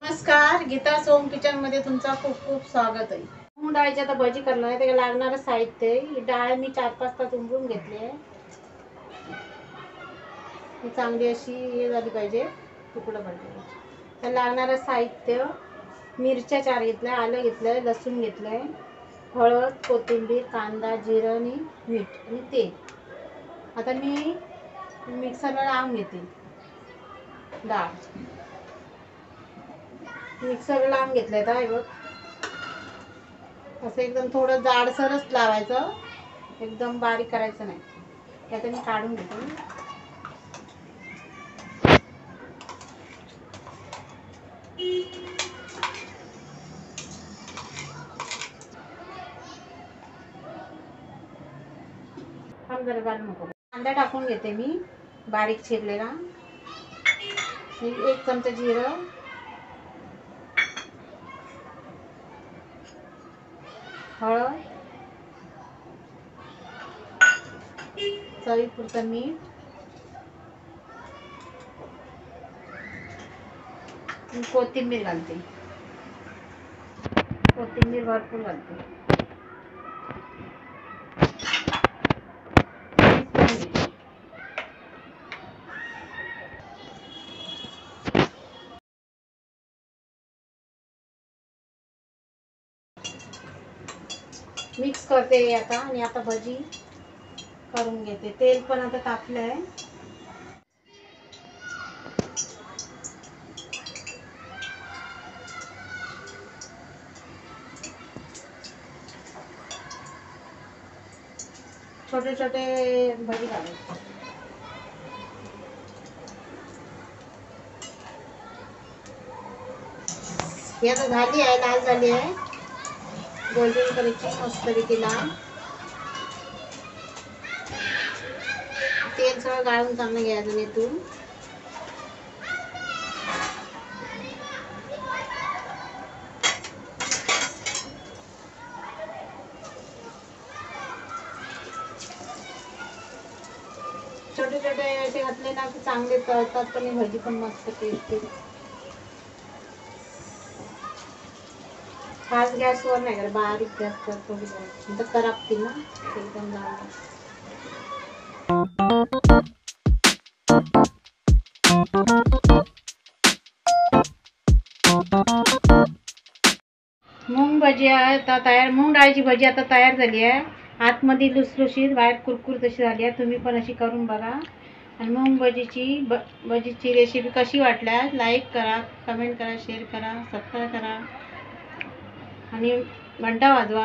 नमस्कार, गीता सोम किचन मध्ये तुमचं खूप खूप स्वागत आहे। मूग डाळीची आता भजी करणार आहे। त्याला लागणारं साहित्य ही डाळ मी 4-5 तास उंबरून घेतली आहे। ही चांगली अशी हे झाली पाहिजे, तुकडं पडले। त्याला लागणारं साहित्य मिरच्या 4 घेतल्या, आलं घेतलंय, लसूण घेतलंय, हळद, कोथिंबीर, कांदा, जिरं आणि मीठ आणि तेल। आता मी मिक्सरला लावून घेते डाळ। मिक्सर लावून घेतलंय आता हे बघ, असं एकदम थोडं जाडसरच लावायचं, एकदम बारीक करायचं नाही। आता मी काढून घेते। कांदा टाकून घेते मी बारीक चिरलेला, 1 चमचा जिरं, हळद, चवीपुरतं मीठ, कोथिंबीर घालते। कोथिंबीर भरपूर घालते। मिक्स करते आता आणि आता भजी करून घेते। तेल पण आता तापलंय। छोटे छोटे भजी घालायचे। ही आता झाली आहे, लाल झाली आहे, गोल्डन कलरची मस्तपैकी लाल। तेल सगळं गाळून चांगलं घ्यायचं नेतून। छोटे छोटे असे घातले ना की चांगले तळतात पण, भजी पण मस्त टेस्टी। फास्ट गॅसवर नाही कर, बारीक गॅस कर, थोडी नंतर करपतील ना एकदम लाल। मूग भजी आता तयार, मूग डाळीची भजी आता तयार झाली आहे। आतमध्ये लुसलुशीत, बाहेर कुरकुरीत अशी झाली आहे। तुम्ही पण अशी करून बघा। आणि मूग भजीची रेसिपी कशी वाटल्यास लाईक करा, कमेंट करा, शेअर करा, सबस्क्राईब करा आणि घंटा वाजवा।